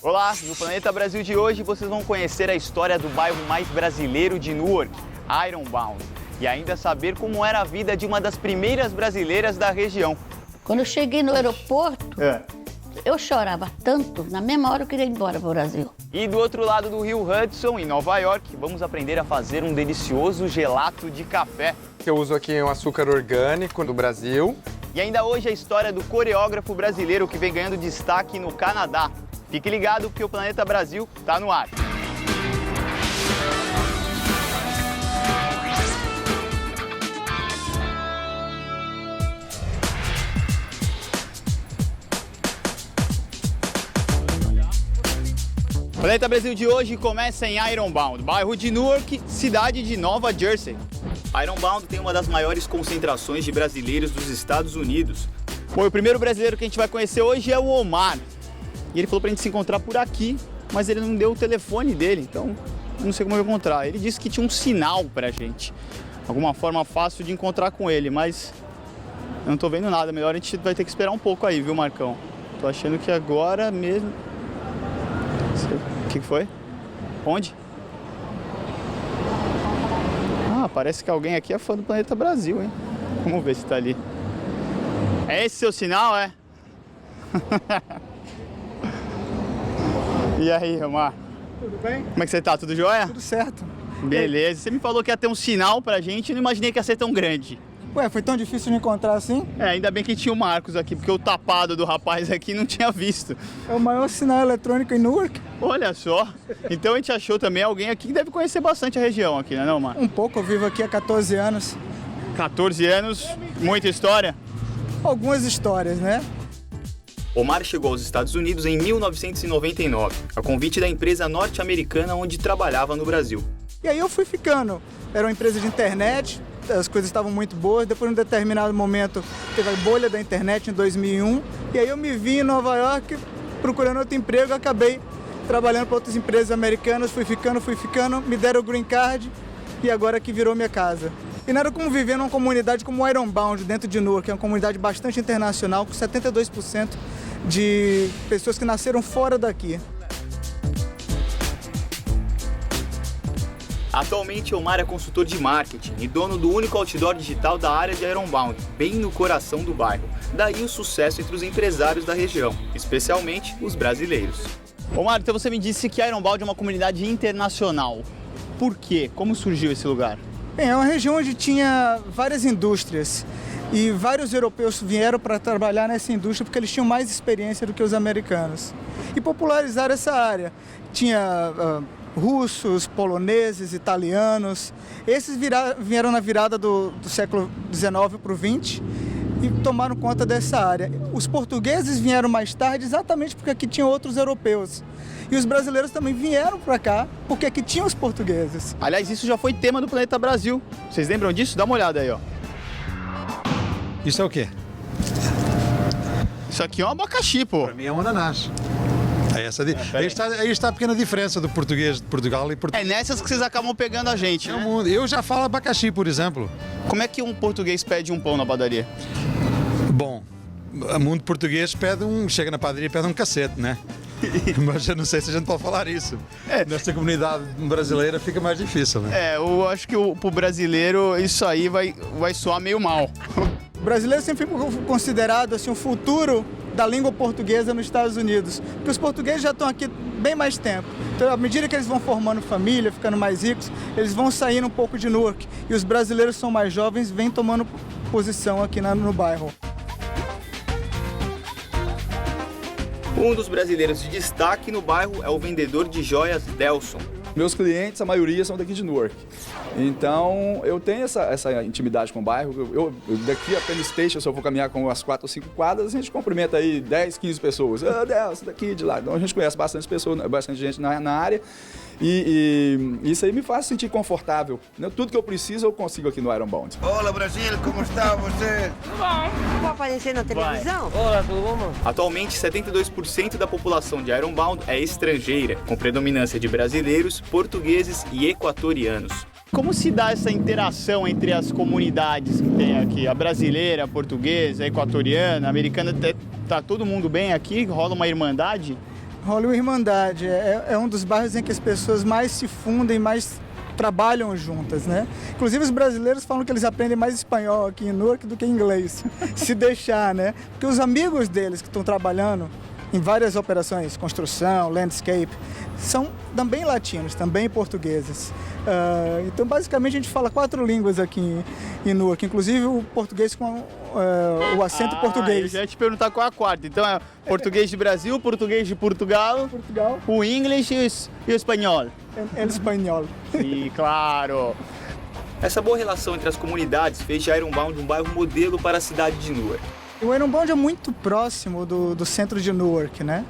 Olá, no Planeta Brasil de hoje vocês vão conhecer a história do bairro mais brasileiro de Newark, Ironbound, e ainda saber como era a vida de uma das primeiras brasileiras da região. Quando eu cheguei no aeroporto, eu chorava tanto, na mesma hora eu queria ir embora para o Brasil. E do outro lado do rio Hudson, em Nova York, vamos aprender a fazer um delicioso gelato de café. Eu uso aqui um açúcar orgânico do Brasil. E ainda hoje a história do coreógrafo brasileiro que vem ganhando destaque no Canadá. Fique ligado que o Planeta Brasil está no ar. O Planeta Brasil de hoje começa em Ironbound, bairro de Newark, cidade de Nova Jersey. Ironbound tem uma das maiores concentrações de brasileiros dos Estados Unidos. Bom, o primeiro brasileiro que a gente vai conhecer hoje é o Omar. E ele falou pra gente se encontrar por aqui, mas ele não deu o telefone dele, então eu não sei como eu vou encontrar. Ele disse que tinha um sinal pra gente, alguma forma fácil de encontrar com ele, mas eu não tô vendo nada. Melhor a gente vai ter que esperar um pouco aí, viu, Marcão? Tô achando que agora mesmo... O que foi? Onde? Ah, parece que alguém aqui é fã do Planeta Brasil, hein? Vamos ver se tá ali. É esse seu sinal, é? E aí, Omar? Tudo bem? Como é que você tá? Tudo jóia? Tudo certo. Beleza. Você me falou que ia ter um sinal pra gente e não imaginei que ia ser tão grande. Ué, foi tão difícil de encontrar assim? É, ainda bem que tinha o Marcos aqui, porque o tapado do rapaz aqui não tinha visto. É o maior sinal eletrônico em Newark. Olha só. Então a gente achou também alguém aqui que deve conhecer bastante a região aqui, não é, Omar? Um pouco, eu vivo aqui há 14 anos. 14 anos, muita história? Algumas histórias, né? Omar chegou aos Estados Unidos em 1999, a convite da empresa norte-americana onde trabalhava no Brasil. E aí eu fui ficando. Era uma empresa de internet, as coisas estavam muito boas. Depois, em um determinado momento, teve a bolha da internet em 2001. E aí eu me vi em Nova York procurando outro emprego. Acabei trabalhando para outras empresas americanas. Fui ficando, me deram o green card e agora que virou minha casa. E nada como viver numa comunidade como Ironbound, dentro de Newark, que é uma comunidade bastante internacional, com 72% de pessoas que nasceram fora daqui. Atualmente, Omar é consultor de marketing e dono do único outdoor digital da área de Ironbound, bem no coração do bairro. Daí o sucesso entre os empresários da região, especialmente os brasileiros. Omar, então você me disse que Ironbound é uma comunidade internacional. Por quê? Como surgiu esse lugar? Bem, é uma região onde tinha várias indústrias e vários europeus vieram para trabalhar nessa indústria porque eles tinham mais experiência do que os americanos. E popularizaram essa área. Tinha russos, poloneses, italianos. Esses vieram na virada do século XIX para o XX e tomaram conta dessa área. Os portugueses vieram mais tarde exatamente porque aqui tinha outros europeus. E os brasileiros também vieram para cá porque aqui tinha os portugueses. Aliás, isso já foi tema do Planeta Brasil. Vocês lembram disso? Dá uma olhada aí, ó. Isso é o quê? Isso aqui é um abacaxi, pô. Para mim é um ananás. Aí está a pequena diferença do português de Portugal e Portugal. É nessas que vocês acabam pegando a gente, né? Eu já falo abacaxi, por exemplo. Como é que um português pede um pão na padaria? Bom, o mundo português chega na padaria e pede um cacete, né? Mas eu não sei se a gente pode falar isso. Nesta comunidade brasileira fica mais difícil, né? Eu acho que pro brasileiro isso aí vai soar meio mal. O brasileiro sempre foi considerado assim, o futuro da língua portuguesa nos Estados Unidos, porque os portugueses já estão aqui bem mais tempo. Então, à medida que eles vão formando família, ficando mais ricos, eles vão saindo um pouco de Newark. E os brasileiros são mais jovens, vêm tomando posição aqui no bairro. Um dos brasileiros de destaque no bairro é o vendedor de joias Delson. Meus clientes, a maioria são daqui de Newark. Então, eu tenho essa intimidade com o bairro. Eu daqui a Penn Station, se eu for caminhar com as 4 ou 5 quadras, a gente cumprimenta aí 10, 15 pessoas. Delson, daqui, de lá. Então, a gente conhece bastante pessoas, bastante gente na área. E isso aí me faz sentir confortável. Tudo que eu preciso, eu consigo aqui no Ironbound. Olá, Brasil, como está você? Tudo bom. Vou aparecer na televisão? Olá, tudo bom? Atualmente, 72% da população de Ironbound é estrangeira, com predominância de brasileiros, portugueses e equatorianos. Como se dá essa interação entre as comunidades que tem aqui? A brasileira, a portuguesa, a equatoriana, a americana, tá todo mundo bem aqui? Rola uma irmandade? Rola uma irmandade. É um dos bairros em que as pessoas mais se fundem, mais trabalham juntas, né? Inclusive os brasileiros falam que eles aprendem mais espanhol aqui em Newark do que inglês, se deixar, né? Porque os amigos deles que estão trabalhando em várias operações, construção, landscape, são também latinos, também portugueses. Então, basicamente, a gente fala 4 línguas aqui em Newark, inclusive o português com o acento português. Eu já ia te perguntar qual é a quarta. Então, é português de Brasil, português de Portugal, o inglês e o espanhol. El espanhol. Sim, claro. Essa boa relação entre as comunidades fez de Ironbound um bairro modelo para a cidade de Newark. O Ironbound é muito próximo do centro de Newark, né?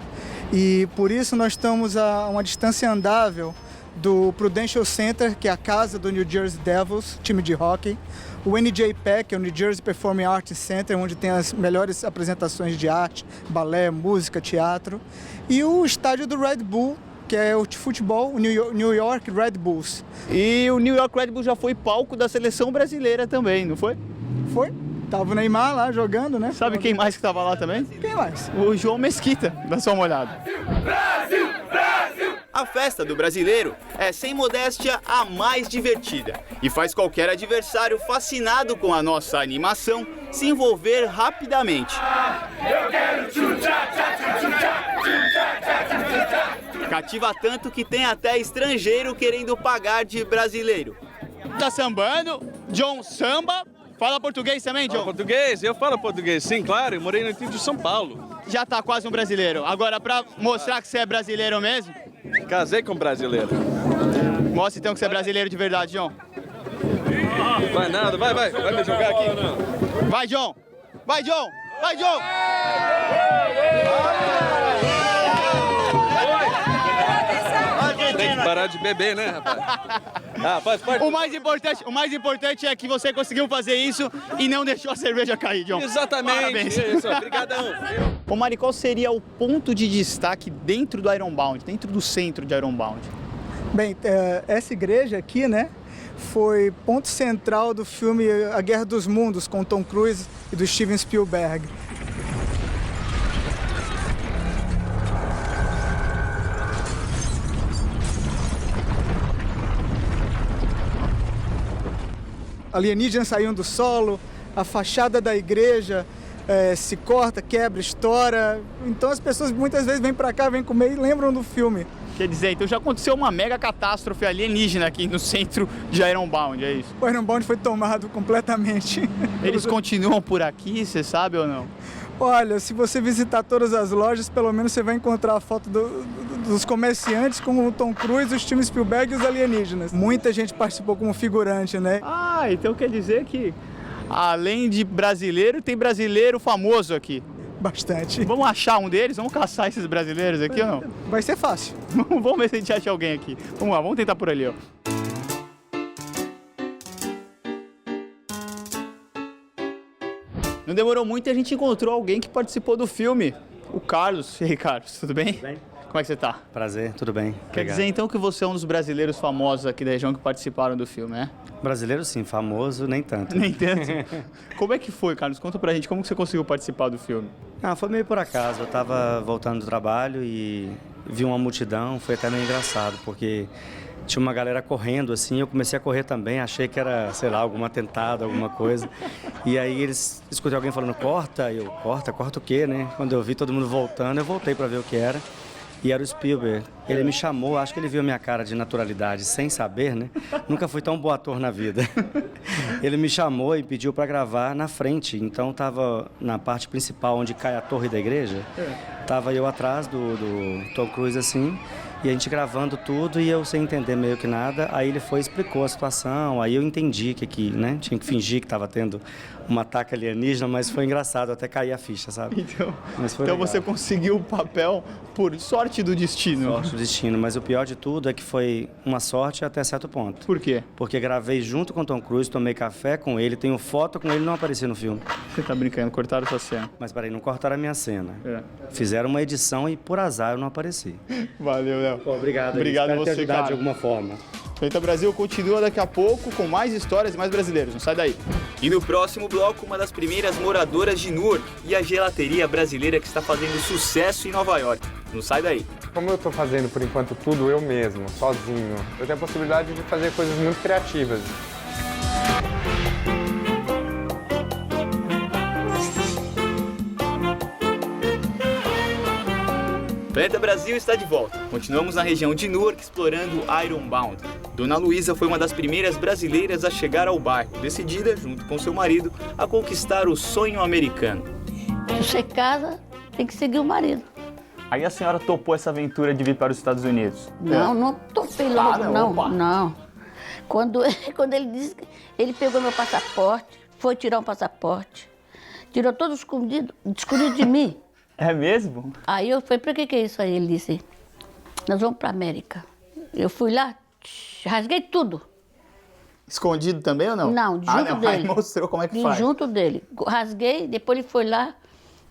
E por isso nós estamos a uma distância andável do Prudential Center, que é a casa do New Jersey Devils, time de hockey, o NJPAC, que é o New Jersey Performing Arts Center, onde tem as melhores apresentações de arte, balé, música, teatro, e o estádio do Red Bull, que é o de futebol, o New York Red Bulls. E o New York Red Bull já foi palco da seleção brasileira também, não foi? Foi. Tava o Neymar lá jogando, né? Sabe quem mais que tava lá também? Quem mais? O João Mesquita. Dá só uma olhada. Brasil, Brasil! A festa do brasileiro é, sem modéstia, a mais divertida e faz qualquer adversário fascinado com a nossa animação se envolver rapidamente. Eu quero cativa tanto que tem até estrangeiro querendo pagar de brasileiro. Tá sambando? John samba? Fala português também, John? Fala português, eu falo português, sim, claro, eu morei no interior de São Paulo. Já tá quase um brasileiro. Agora, pra mostrar que você é brasileiro mesmo... Casei com um brasileiro. Mostra então que você é brasileiro de verdade, John. Vai nada, vai me jogar aqui. Vai, John! Vai, John! Vai, John! Tem que parar de beber, né, rapaz? Ah, faz parte. O mais importante é que você conseguiu fazer isso e não deixou a cerveja cair, John. Exatamente. Parabéns. Isso, obrigadão. Ô Mari, qual seria o ponto de destaque dentro do Ironbound, dentro do centro de Ironbound? Bem, essa igreja aqui, né, foi ponto central do filme A Guerra dos Mundos, com Tom Cruise e do Steven Spielberg. Alienígenas saíam do solo, a fachada da igreja se corta, quebra, estoura. Então as pessoas muitas vezes vêm pra cá, vêm comer e lembram do filme. Quer dizer, então já aconteceu uma mega catástrofe alienígena aqui no centro de Ironbound, é isso? O Ironbound foi tomado completamente. Eles continuam por aqui, você sabe ou não? Olha, se você visitar todas as lojas, pelo menos você vai encontrar a foto dos comerciantes com o Tom Cruise, o Steven Spielberg e os alienígenas. Muita gente participou como figurante, né? Ah, então quer dizer que além de brasileiro, tem brasileiro famoso aqui. Bastante. Vamos achar um deles? Vamos caçar esses brasileiros aqui ou não? Vai ser fácil. Vamos ver se a gente acha alguém aqui. Vamos lá, vamos tentar por ali, ó. Não demorou muito e a gente encontrou alguém que participou do filme. O Carlos. E aí, Carlos, tudo bem? Tudo bem. Como é que você tá? Prazer, tudo bem. Quer Obrigado. dizer então que você é um dos brasileiros famosos aqui da região que participaram do filme, né? Brasileiro sim, famoso nem tanto. Nem tanto. Como é que foi, Carlos? Conta pra gente, como que você conseguiu participar do filme? Ah, foi meio por acaso. Eu tava voltando do trabalho e vi uma multidão, foi até meio engraçado, porque tinha uma galera correndo assim, eu comecei a correr também, achei que era, sei lá, algum atentado, alguma coisa. E aí escutei alguém falando, corta, eu, corta o quê, né? Quando eu vi todo mundo voltando, eu voltei pra ver o que era. E era o Spielberg. Ele me chamou, acho que ele viu a minha cara de naturalidade sem saber, né? Nunca fui tão bom ator na vida. Ele me chamou e pediu para gravar na frente. Então tava na parte principal onde cai a torre da igreja. Tava eu atrás do Tom Cruise assim, e a gente gravando tudo e eu sem entender meio que nada. Aí ele foi e explicou a situação, aí eu entendi que né, tinha que fingir que estava tendo um ataque alienígena, mas foi engraçado, até cair a ficha, sabe? Então legal. Você conseguiu o papel por sorte do destino. Sorte do destino, mas o pior de tudo é que foi uma sorte até certo ponto. Por quê? Porque gravei junto com o Tom Cruise, tomei café com ele, tenho foto com ele, não apareci no filme. Você tá brincando, cortaram sua cena. Mas peraí, não cortaram a minha cena. É. Fizeram uma edição e por azar eu não apareci. Valeu, Léo. Obrigado. Obrigado a Espero ter você, ajudado cara. de alguma forma. Feita Brasil continua daqui a pouco com mais histórias e mais brasileiros. Não sai daí. E no próximo bloco, uma das primeiras moradoras de Newark e a gelateria brasileira que está fazendo sucesso em Nova York. Não sai daí. Como eu tô fazendo, por enquanto, tudo eu mesmo, sozinho, eu tenho a possibilidade de fazer coisas muito criativas. Planeta Brasil está de volta. Continuamos na região de Newark explorando Ironbound. Dona Luísa foi uma das primeiras brasileiras a chegar ao bairro, decidida, junto com seu marido, a conquistar o sonho americano. Se você casa, tem que seguir o marido. Aí a senhora topou essa aventura de vir para os Estados Unidos? Não, não topei logo, não. Quando ele disse, ele pegou meu passaporte, foi tirar um passaporte, tirou todo escondido de mim. É mesmo? Aí eu falei, pra que é isso aí? Ele disse, nós vamos pra América. Eu fui lá, rasguei tudo. Escondido também ou não? Não, junto dele. Aí mostrou como é que faz. Junto dele. Rasguei, depois ele foi lá,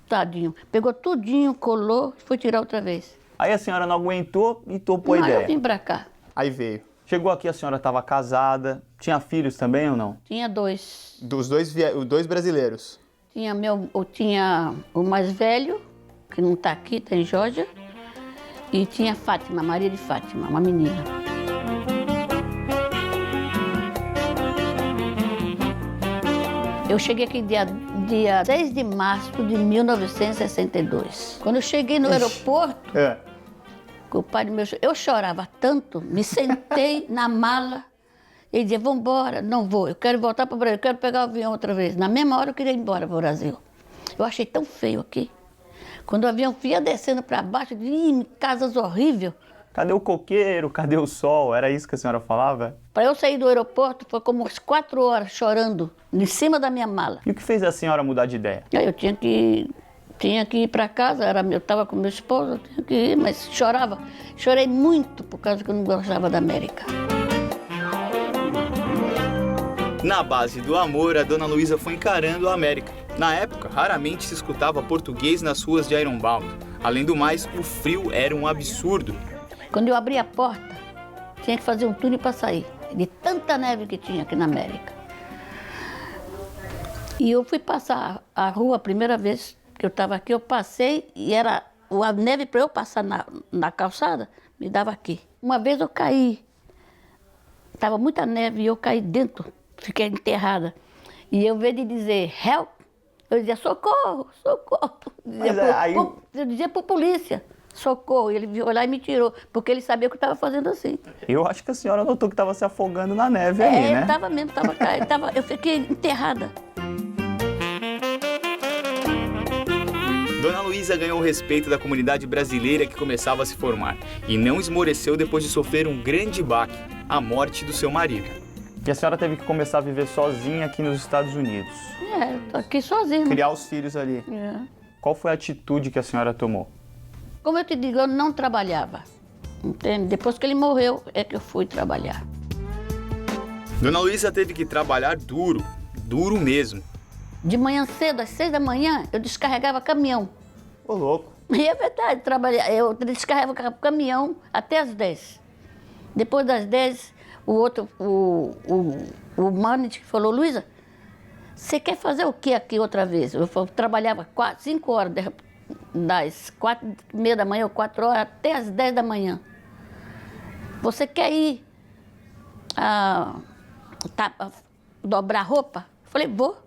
tadinho. Pegou tudinho, colou, foi tirar outra vez. Aí a senhora não aguentou e topou a ideia. Eu vim pra cá. Aí veio. Chegou aqui, a senhora estava casada. Tinha filhos também ou não? Tinha 2. Dos dois brasileiros? Tinha o mais velho, que não está aqui, está em Geórgia, e tinha Fátima, Maria de Fátima, uma menina. Eu cheguei aqui dia 6 de março de 1962. Quando eu cheguei no aeroporto, o pai do meu... Eu chorava tanto, me sentei na mala, ele dizia, vamos embora. Não vou, eu quero voltar para o Brasil, eu quero pegar o avião outra vez. Na mesma hora eu queria ir embora para o Brasil. Eu achei tão feio aqui. Quando o avião ia descendo para baixo, eu disse, casas horríveis. Cadê o coqueiro? Cadê o sol? Era isso que a senhora falava? Para eu sair do aeroporto, foi como umas 4 horas chorando em cima da minha mala. E o que fez a senhora mudar de ideia? Eu tinha que ir para casa, eu estava com meu esposo, eu tinha que ir, mas chorava. Chorei muito por causa que eu não gostava da América. Na base do amor, a Dona Luísa foi encarando a América. Na época, raramente se escutava português nas ruas de Ironbound. Além do mais, o frio era um absurdo. Quando eu abri a porta, tinha que fazer um túnel para sair, de tanta neve que tinha aqui na América. E eu fui passar a rua a primeira vez que eu estava aqui, eu passei e era a neve para eu passar na calçada, me dava aqui. Uma vez eu caí, estava muita neve e eu caí dentro, fiquei enterrada. E eu, ao invés de dizer help, eu dizia socorro, socorro. Eu dizia para a polícia, socorro. E ele veio lá e me tirou, porque ele sabia que eu estava fazendo assim. Eu acho que a senhora notou que estava se afogando na neve aí, né? Estava mesmo, eu fiquei enterrada. Dona Luísa ganhou o respeito da comunidade brasileira que começava a se formar e não esmoreceu depois de sofrer um grande baque, a morte do seu marido. E a senhora teve que começar a viver sozinha aqui nos Estados Unidos. Tô aqui sozinha. Criar os filhos ali. Qual foi a atitude que a senhora tomou? Como eu te digo, eu não trabalhava. Entende? Depois que ele morreu, é que eu fui trabalhar. Dona Luísa teve que trabalhar duro mesmo. De manhã cedo, às 6 da manhã, eu descarregava caminhão. Ô, louco. E é verdade, eu descarregava caminhão até às 10. Depois das 10, o manager falou, Luísa, você quer fazer o que aqui outra vez? Eu trabalhava 5 horas, das 4h30 da manhã ou 4 horas até as 10 da manhã. Você quer ir dobrar roupa? Eu falei, vou.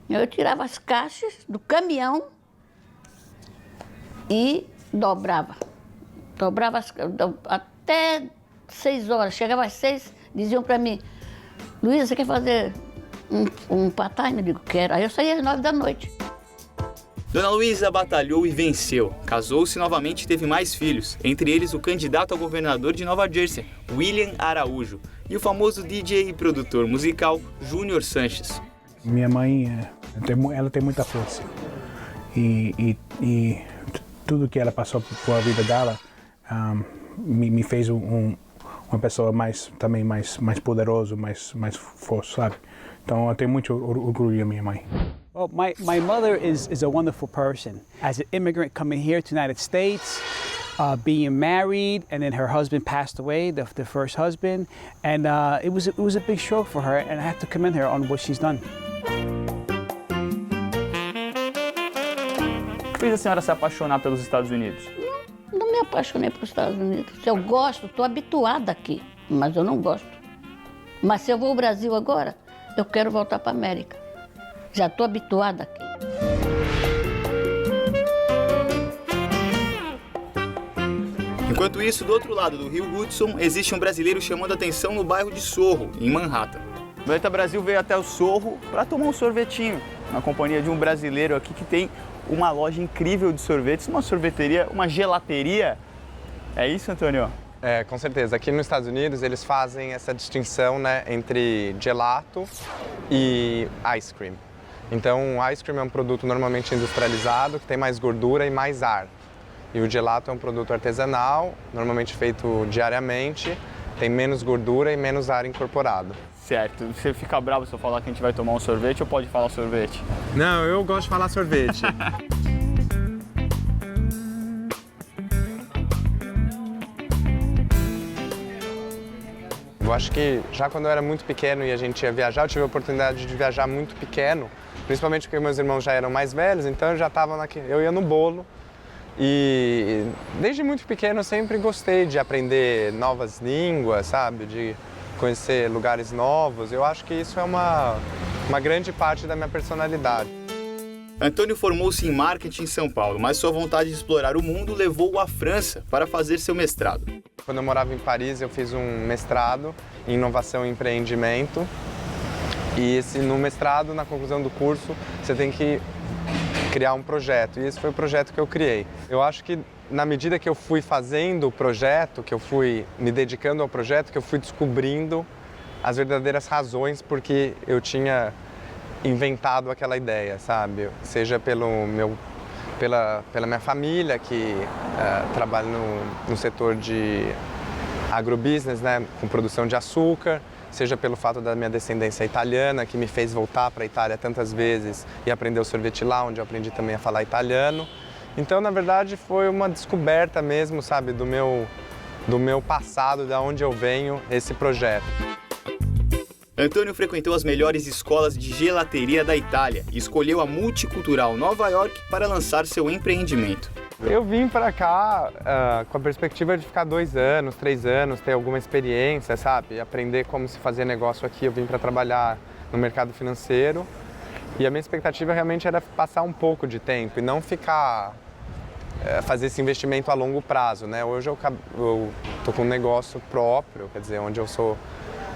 Eu tirava as caixas do caminhão e dobrava. Dobrava até 6 horas. Chegava às 6, diziam para mim, Luísa, você quer fazer um part-time? Eu digo, quero. Aí eu saía às 9 da noite. Dona Luísa batalhou e venceu. Casou-se novamente e teve mais filhos, entre eles o candidato a governador de Nova Jersey, William Araújo, e o famoso DJ e produtor musical Júnior Sanches. Minha mãe, ela tem muita força e tudo que ela passou por a vida dela me fez uma pessoa mais poderoso, mais forte, sabe? Então eu tenho muito orgulho da minha mãe. Well, my mother is a wonderful person. As an immigrant coming here to the United States, being married, and then her husband passed away, the first husband, and it was a big stroke for her, and I have to commend her on what she's done. O que fez a senhora se apaixonar pelos Estados Unidos? Não me me apaixonei pelos Estados Unidos. Se eu gosto, estou habituada aqui, mas eu não gosto. Mas se eu vou ao Brasil agora, eu quero voltar para a América. Já estou habituada aqui. Enquanto isso, do outro lado do rio Hudson, existe um brasileiro chamando atenção no bairro de Sorro, em Manhattan. O Planeta Brasil veio até o Sorro para tomar um sorvetinho, na companhia de um brasileiro aqui que tem uma loja incrível de sorvetes, uma sorveteria, uma gelateria. É isso, Antônio? É, com certeza. Aqui nos Estados Unidos eles fazem essa distinção, né, entre gelato e ice cream. Então, o ice cream é um produto normalmente industrializado, que tem mais gordura e mais ar. E o gelato é um produto artesanal, normalmente feito diariamente, tem menos gordura e menos ar incorporado. Certo. Você fica bravo se eu falar que a gente vai tomar um sorvete ou pode falar sorvete? Não, eu gosto de falar sorvete. Eu acho que já quando eu era muito pequeno e a gente ia viajar, eu tive a oportunidade de viajar muito pequeno, principalmente porque meus irmãos já eram mais velhos, então eu já estava eu ia no bolo. E desde muito pequeno eu sempre gostei de aprender novas línguas, sabe? De conhecer lugares novos. Eu acho que isso é uma grande parte da minha personalidade. Antônio formou-se em marketing em São Paulo, mas sua vontade de explorar o mundo levou-o à França para fazer seu mestrado. Quando eu morava em Paris, eu fiz um mestrado em inovação e empreendimento. E no mestrado, na conclusão do curso, você tem que criar um projeto, e esse foi o projeto que eu criei. Eu acho que na medida que eu fui fazendo o projeto, que eu fui me dedicando ao projeto, que eu fui descobrindo as verdadeiras razões porque eu tinha inventado aquela ideia, sabe? Seja pela minha família, que trabalha no setor de agrobusiness, né, com produção de açúcar, seja pelo fato da minha descendência italiana, que me fez voltar para a Itália tantas vezes e aprender o sorvete lá, onde eu aprendi também a falar italiano. Então, na verdade, foi uma descoberta mesmo, sabe, do meu passado, da onde eu venho, esse projeto. Antônio frequentou as melhores escolas de gelateria da Itália e escolheu a Multicultural Nova York para lançar seu empreendimento. Eu vim para cá com a perspectiva de ficar 2 anos, 3 anos, ter alguma experiência, sabe? Aprender como se fazia negócio aqui. Eu vim para trabalhar no mercado financeiro e a minha expectativa realmente era passar um pouco de tempo e não fazer esse investimento a longo prazo, né? Hoje eu tô com um negócio próprio, quer dizer, onde eu sou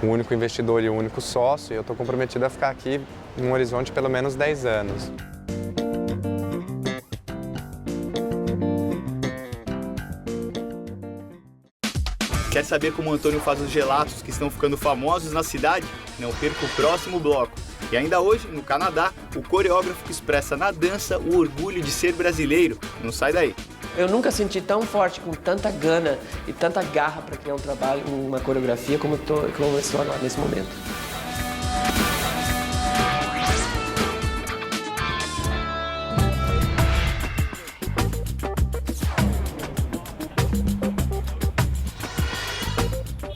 o único investidor e o único sócio, e eu estou comprometido a ficar aqui em um horizonte pelo menos 10 anos. Quer saber como o Antônio faz os gelatos que estão ficando famosos na cidade? Não perca o próximo bloco. E ainda hoje, no Canadá, o coreógrafo que expressa na dança o orgulho de ser brasileiro. Não sai daí. Eu nunca senti tão forte, com tanta gana e tanta garra para criar um trabalho, uma coreografia, como eu estou agora, nesse momento.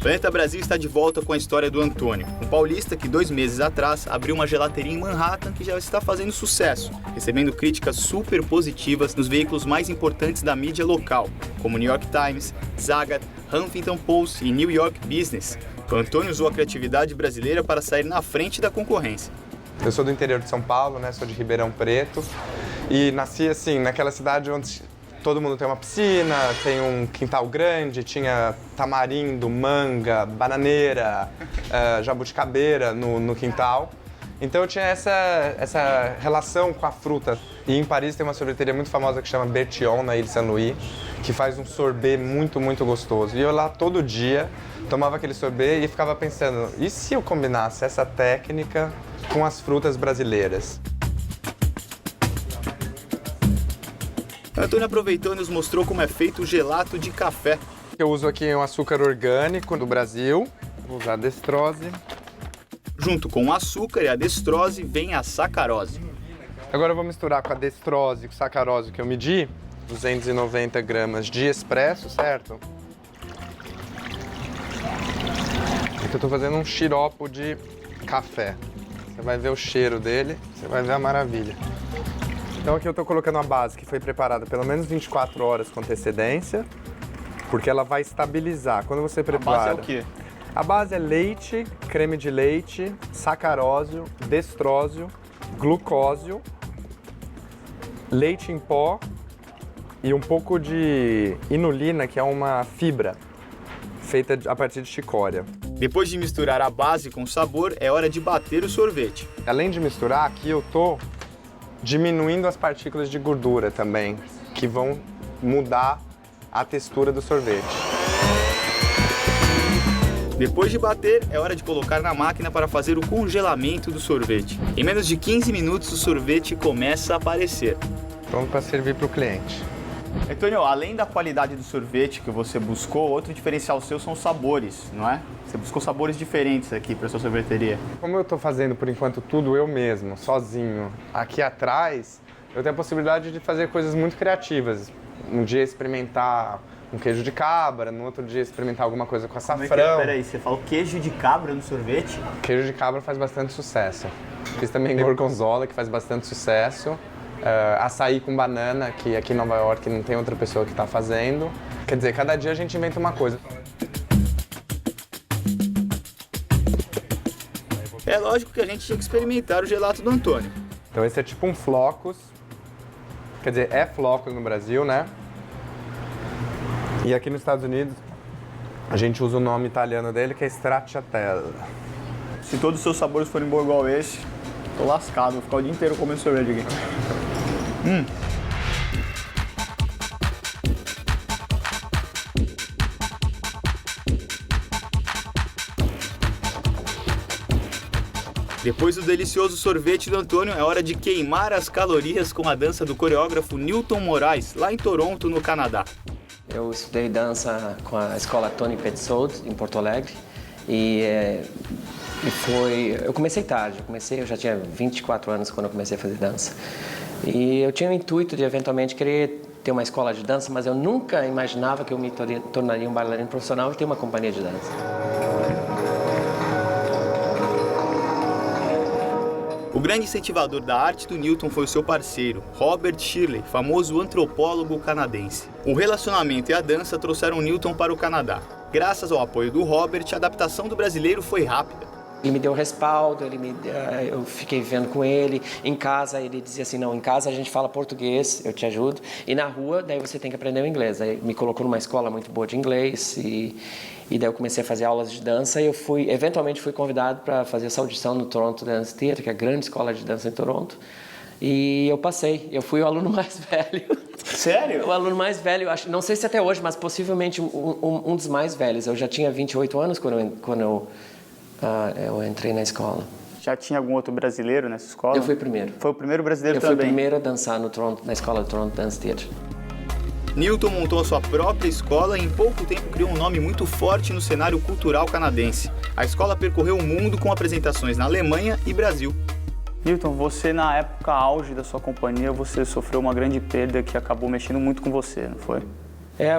Planeta Brasil está de volta com a história do Antônio, um paulista que 2 meses atrás abriu uma gelateria em Manhattan que já está fazendo sucesso, recebendo críticas super positivas nos veículos mais importantes da mídia local, como New York Times, Zagat, Huffington Post e New York Business. O Antônio usou a criatividade brasileira para sair na frente da concorrência. Eu sou do interior de São Paulo, né? Sou de Ribeirão Preto e nasci assim, naquela cidade onde todo mundo tem uma piscina, tem um quintal grande, tinha tamarindo, manga, bananeira, jabuticabeira no quintal. Então eu tinha essa relação com a fruta. E em Paris tem uma sorveteria muito famosa que chama Bertillon, na Ilha de Saint-Louis, que faz um sorbet muito, muito gostoso. E eu lá todo dia tomava aquele sorbet e ficava pensando, e se eu combinasse essa técnica com as frutas brasileiras? Antônio aproveitou e nos mostrou como é feito o gelato de café. Eu uso aqui um açúcar orgânico do Brasil, vou usar destrose. Junto com o açúcar e a destrose vem a sacarose. Agora eu vou misturar com a destrose e com a sacarose que eu medi, 290 gramas de expresso, certo? Aqui eu estou fazendo um xarope de café. Você vai ver o cheiro dele, você vai ver a maravilha. Então aqui eu estou colocando a base que foi preparada pelo menos 24 horas com antecedência. porque ela vai estabilizar. Quando você prepara... A base é o quê? A base é leite, creme de leite, sacarósio, destrósio, glucósio, leite em pó e um pouco de inulina, que é uma fibra feita a partir de chicória. Depois de misturar a base com o sabor, é hora de bater o sorvete. Além de misturar, aqui eu tô diminuindo as partículas de gordura também, que vão mudar a textura do sorvete. Depois de bater, é hora de colocar na máquina para fazer o congelamento do sorvete. Em menos de 15 minutos, o sorvete começa a aparecer. Pronto para servir para o cliente. Antônio, além da qualidade do sorvete que você buscou, outro diferencial seu são os sabores, não é? Você buscou sabores diferentes aqui para sua sorveteria. Como eu estou fazendo, por enquanto, tudo eu mesmo, sozinho, aqui atrás, eu tenho a possibilidade de fazer coisas muito criativas. Um dia experimentar um queijo de cabra, no outro dia experimentar alguma coisa com açafrão. Peraí, você falou queijo de cabra no sorvete? Queijo de cabra faz bastante sucesso. Fiz também gorgonzola, que faz bastante sucesso. Açaí com banana, que aqui em Nova York não tem outra pessoa que está fazendo. Quer dizer, cada dia a gente inventa uma coisa. É lógico que a gente tinha que experimentar o gelato do Antônio. Então esse é tipo um flocos. Quer dizer, é flocos no Brasil, né? E aqui nos Estados Unidos, a gente usa o nome italiano dele, que é stracciatella. Se todos os seus sabores forem bons igual esse, tô lascado, vou ficar o dia inteiro comendo sorvete aqui. Depois do delicioso sorvete do Antônio, é hora de queimar as calorias com a dança do coreógrafo Newton Moraes, lá em Toronto, no Canadá. Eu estudei dança com a escola Tony Petzold, em Porto Alegre, eu comecei tarde, eu já tinha 24 anos quando eu comecei a fazer dança. E eu tinha o intuito de eventualmente querer ter uma escola de dança, mas eu nunca imaginava que eu me tornaria um bailarino profissional e ter uma companhia de dança. O grande incentivador da arte do Newton foi o seu parceiro, Robert Shirley, famoso antropólogo canadense. O relacionamento e a dança trouxeram Newton para o Canadá. Graças ao apoio do Robert, a adaptação do brasileiro foi rápida. Ele me deu respaldo, eu fiquei vivendo com ele. Em casa, ele dizia assim, não, em casa a gente fala português, eu te ajudo. E na rua, daí você tem que aprender o inglês. Aí me colocou numa escola muito boa de inglês e daí eu comecei a fazer aulas de dança e eventualmente fui convidado para fazer essa audição no Toronto Dance Theatre, que é a grande escola de dança em Toronto. E eu passei, eu fui o aluno mais velho. Sério? O aluno mais velho, não sei se até hoje, mas possivelmente um dos mais velhos. Eu já tinha 28 anos quando eu entrei na escola. Já tinha algum outro brasileiro nessa escola? Eu fui o primeiro. Foi o primeiro brasileiro também? Eu fui o primeiro a dançar na escola do Toronto Dance Theatre. Newton montou a sua própria escola e em pouco tempo criou um nome muito forte no cenário cultural canadense. A escola percorreu o mundo com apresentações na Alemanha e Brasil. Newton, você na época auge da sua companhia, você sofreu uma grande perda que acabou mexendo muito com você, não foi?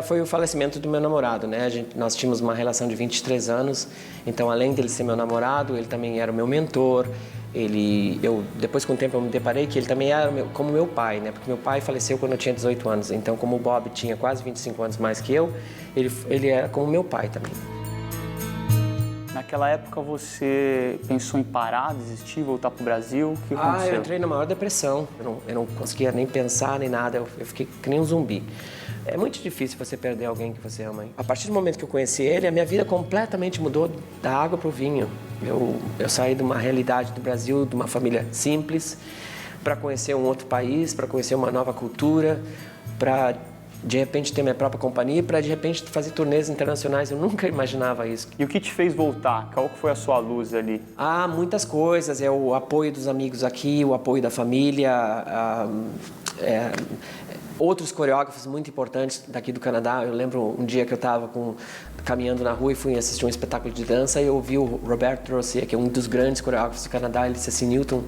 Foi o falecimento do meu namorado, né? Nós tínhamos uma relação de 23 anos, então além dele ser meu namorado, ele também era o meu mentor. Depois com o tempo eu me deparei que ele também era como meu pai, né? Porque meu pai faleceu quando eu tinha 18 anos, então como o Bob tinha quase 25 anos mais que eu, ele era como meu pai também. Naquela época você pensou em parar, desistir, voltar para o Brasil? O que aconteceu? Eu entrei na maior depressão, eu não conseguia nem pensar nem nada, eu fiquei que nem um zumbi. É muito difícil você perder alguém que você ama. A partir do momento que eu conheci ele, a minha vida completamente mudou da água para o vinho. Eu saí de uma realidade do Brasil, de uma família simples, para conhecer um outro país, para conhecer uma nova cultura, para de repente ter minha própria companhia, para de repente fazer turnês internacionais. Eu nunca imaginava isso. E o que te fez voltar? Qual foi a sua luz ali? Muitas coisas. É o apoio dos amigos aqui, o apoio da família, outros coreógrafos muito importantes daqui do Canadá. Eu lembro um dia que eu estava caminhando na rua e fui assistir um espetáculo de dança e eu ouvi o Roberto Rossier, que é um dos grandes coreógrafos do Canadá. Ele disse assim, Newton,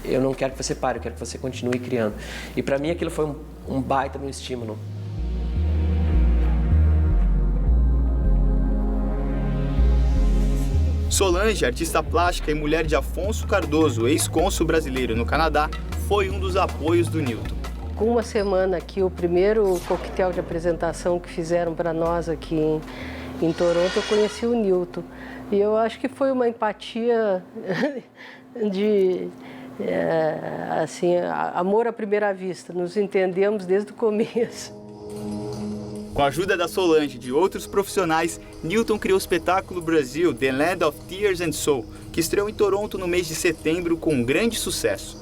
eu não quero que você pare, eu quero que você continue criando. E para mim aquilo foi um baita no estímulo. Solange, artista plástica e mulher de Afonso Cardoso, ex-cônsul brasileiro no Canadá, foi um dos apoios do Newton. com uma semana aqui, o primeiro coquetel de apresentação que fizeram para nós aqui em Toronto, eu conheci o Newton. E eu acho que foi uma empatia de, assim, amor à primeira vista. Nos entendemos desde o começo. Com a ajuda da Solange e de outros profissionais, Newton criou o espetáculo Brasil, The Land of Tears and Soul, que estreou em Toronto no mês de setembro com um grande sucesso.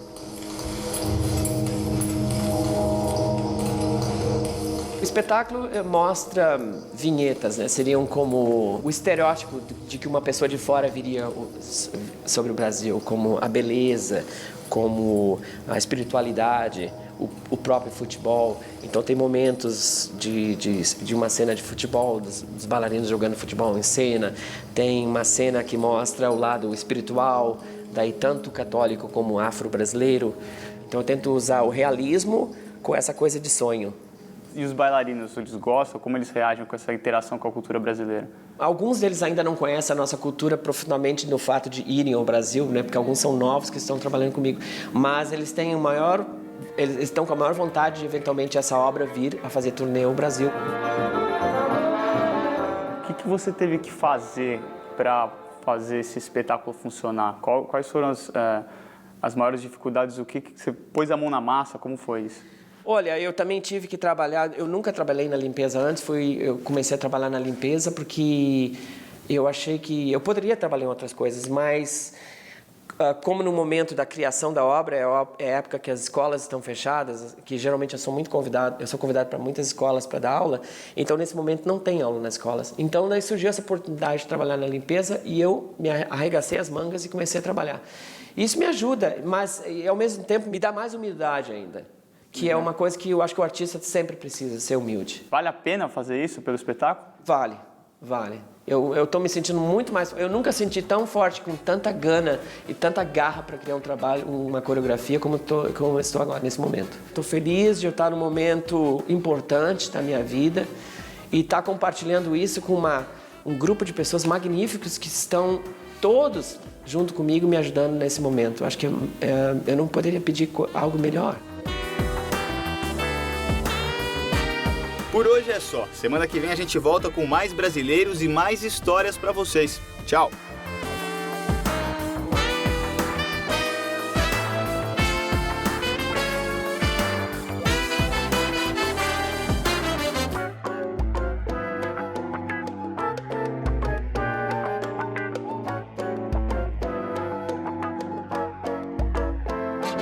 O espetáculo mostra vinhetas, né? Seriam como o estereótipo de que uma pessoa de fora viria sobre o Brasil, como a beleza, como a espiritualidade, o próprio futebol. Então tem momentos de uma cena de futebol, dos bailarinos jogando futebol em cena, tem uma cena que mostra o lado espiritual, daí tanto católico como afro-brasileiro. Então eu tento usar o realismo com essa coisa de sonho. E os bailarinos, eles gostam? Como eles reagem com essa interação com a cultura brasileira? Alguns deles ainda não conhecem a nossa cultura profundamente no fato de irem ao Brasil, né? Porque alguns são novos que estão trabalhando comigo. Mas eles têm eles estão com a maior vontade de eventualmente essa obra vir a fazer turnê ao Brasil. O que você teve que fazer para fazer esse espetáculo funcionar? Quais foram as maiores dificuldades? O que você pôs a mão na massa? Como foi isso? Olha, eu também tive que trabalhar, eu nunca trabalhei na limpeza antes, eu comecei a trabalhar na limpeza porque eu achei que eu poderia trabalhar em outras coisas, mas como no momento da criação da obra, é a época que as escolas estão fechadas, que geralmente eu sou convidado para muitas escolas para dar aula, então nesse momento não tem aula nas escolas. Então daí surgiu essa oportunidade de trabalhar na limpeza e eu me arregacei as mangas e comecei a trabalhar. Isso me ajuda, mas ao mesmo tempo me dá mais humildade ainda. Que é uma coisa que eu acho que o artista sempre precisa, ser humilde. Vale a pena fazer isso pelo espetáculo? Vale. Eu estou me sentindo muito mais... Eu nunca senti tão forte, com tanta gana e tanta garra para criar um trabalho, uma coreografia, como eu estou agora, nesse momento. Estou feliz de eu estar num momento importante da minha vida e estar compartilhando isso com um grupo de pessoas magníficos que estão todos junto comigo me ajudando nesse momento. Acho que eu não poderia pedir algo melhor. Por hoje é só. Semana que vem a gente volta com mais brasileiros e mais histórias para vocês. Tchau!